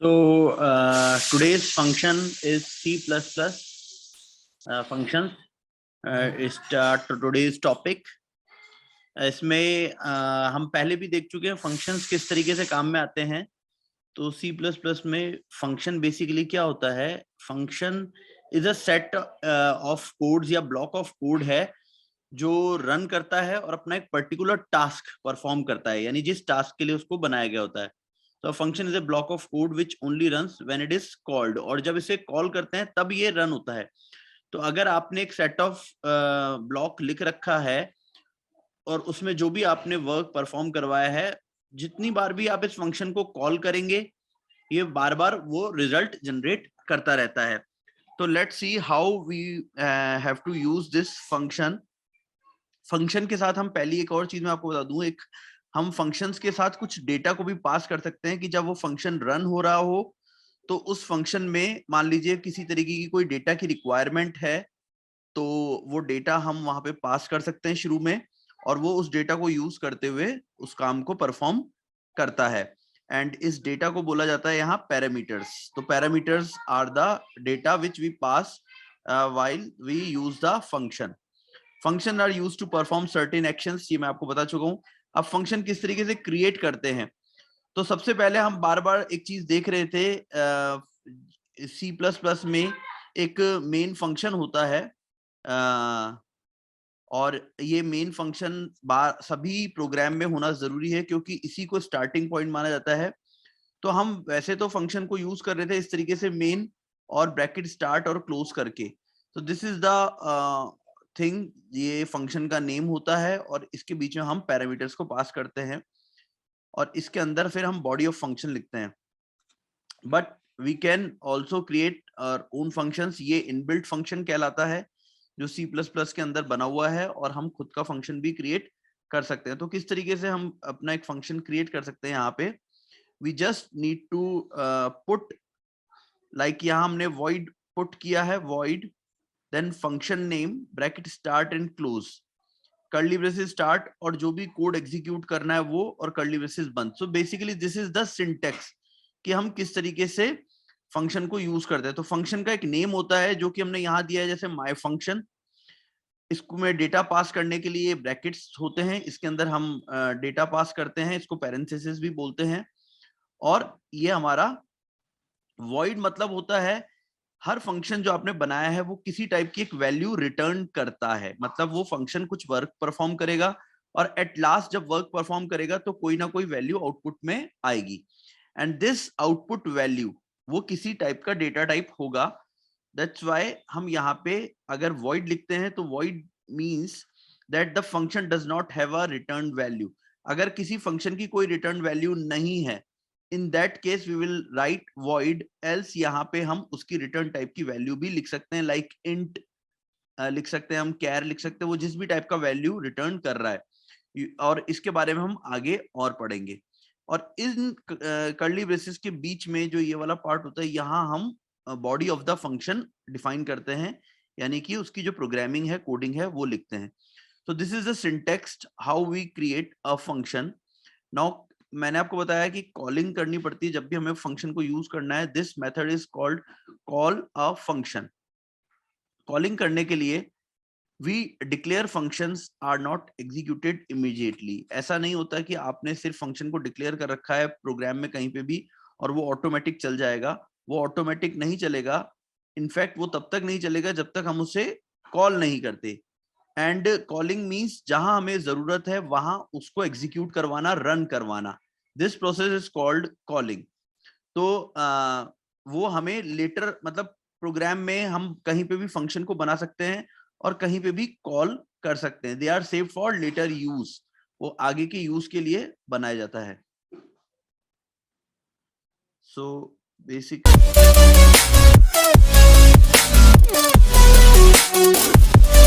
Today's function is C++ function. Is today's topic. इसमें हम पहले भी देख चुके हैं फंक्शंस किस तरीके से काम में आते हैं. तो C++ में फंक्शन बेसिकली क्या होता है? Function is a set of codes या ब्लॉक ऑफ कोड है जो रन करता है और अपना एक पर्टिकुलर टास्क परफॉर्म करता है, यानी जिस टास्क के लिए उसको बनाया गया होता है. तो function is a block of code which only runs when it is called, और जब इसे कॉल करते हैं तब ये रन होता है. तो अगर आपने एक सेट ऑफ ब्लॉक लिख रखा है और उसमें जो भी आपने वर्क परफॉर्म करवाया है, जितनी बार भी आप इस फंक्शन को कॉल करेंगे ये बार बार वो रिजल्ट जनरेट करता रहता है. तो let's see how we have to use this function. Function के साथ हम पहली एक और चीज मैं आपको बता दूं, एक हम फंक्शंस के साथ कुछ डेटा को भी पास कर सकते हैं कि जब वो फंक्शन रन हो रहा हो तो उस फंक्शन में मान लीजिए किसी तरीके की कोई डेटा की रिक्वायरमेंट है, तो वो डेटा हम वहां पे पास कर सकते हैं शुरू में, और वो उस डेटा को यूज करते हुए उस काम को परफॉर्म करता है. एंड इस डेटा को बोला जाता है यहाँ पैरामीटर्स. तो parameters are the data which we pass while we use the function. Function are used to perform certain actions, ये मैं आपको बता चुका हूँ. अब फंक्शन किस तरीके से क्रिएट करते हैं, तो सबसे पहले हम बार बार एक चीज देख रहे थे. C++ में एक मेन फंक्शन होता है, और ये मेन फंक्शन सभी प्रोग्राम में होना जरूरी है क्योंकि इसी को स्टार्टिंग पॉइंट माना जाता है. तो हम वैसे तो फंक्शन को यूज कर रहे थे इस तरीके से, मेन और ब्रैकेट स्टार्ट और क्लोज करके. तो दिस इज द थिंग, ये फंक्शन का नेम होता है और इसके बीच में हम पैरामीटर्स को पास करते हैं और इसके अंदर फिर हम बॉडी ऑफ फंक्शन लिखते हैं. But we can also create our own functions. ये इनबिल्ट फंक्शन कहलाता है जो C++ के अंदर बना हुआ है, और हम खुद का फंक्शन भी क्रिएट कर सकते हैं. तो किस तरीके से हम अपना एक फंक्शन क्रिएट कर सकते हैं? यहाँ पे we just need to put, like यहाँ हमने void पुट किया है, void then function name bracket start and close, curly braces start, और जो भी कोड एग्जीक्यूट करना है वो, और कर्ली ब्रेसेस बंद. So basically this is the syntax कि हम किस तरीके से फंक्शन को यूज करते हैं. तो फंक्शन का एक नेम होता है जो कि हमने यहाँ दिया है, जैसे माय फंक्शन. इसको में डेटा पास करने के लिए ब्रैकेट्स होते हैं, इसके अंदर हम डेटा पास करते हैं, इसको पैरेंथेसिस भी बोलते हैं. और ये हमारा void मतलब होता है हर फंक्शन जो आपने बनाया है वो किसी टाइप की एक वैल्यू रिटर्न करता है. मतलब वो फंक्शन कुछ वर्क परफॉर्म करेगा और एट लास्ट जब वर्क परफॉर्म करेगा तो कोई ना कोई वैल्यू आउटपुट में आएगी, एंड दिस आउटपुट वैल्यू वो किसी टाइप का डेटा टाइप होगा. दैट्स व्हाई हम यहाँ पे अगर void लिखते हैं तो void means that the function does not have a return value. अगर किसी फंक्शन की कोई रिटर्न वैल्यू नहीं है, in that case we will write void else. यहाँ पे हम उसकी रिटर्न टाइप की वैल्यू भी लिख सकते हैं, लाइक int लिख सकते हैं, हम char लिख सकते हैं, वो जिस भी टाइप का वैल्यू रिटर्न कर रहा है. और इसके बारे में हम आगे और पढ़ेंगे. और इन कर्ली ब्रेसेस के बीच में जो ये वाला पार्ट होता है, यहाँ हम body of the function define करते हैं, यानी कि उसकी जो प्रोग्रामिंग है, कोडिंग है, वो लिखते हैं. So this is the syntax how we create a function. Now मैंने आपको बताया कि कॉलिंग करनी पड़ती है जब भी हमें फंक्शन को यूज करना है. This method is called call a function. Calling करने के लिए we declare functions are not executed immediately. ऐसा नहीं होता कि आपने सिर्फ फंक्शन को डिक्लेयर कर रखा है प्रोग्राम में कहीं पे भी और वो ऑटोमेटिक चल जाएगा. वो ऑटोमेटिक नहीं चलेगा. इनफैक्ट वो तब तक नहीं चलेगा जब तक हम उसे कॉल नहीं करते. एंड कॉलिंग मीन्स जहां हमें जरूरत है वहां उसको एग्जीक्यूट करवाना, रन करवाना. This process is called calling. तो वो हमें लेटर, मतलब प्रोग्राम में हम कहीं पे भी फंक्शन को बना सकते हैं और कहीं पे भी कॉल कर सकते हैं. They are save for later use. वो आगे के यूज के लिए बनाया जाता है. So basic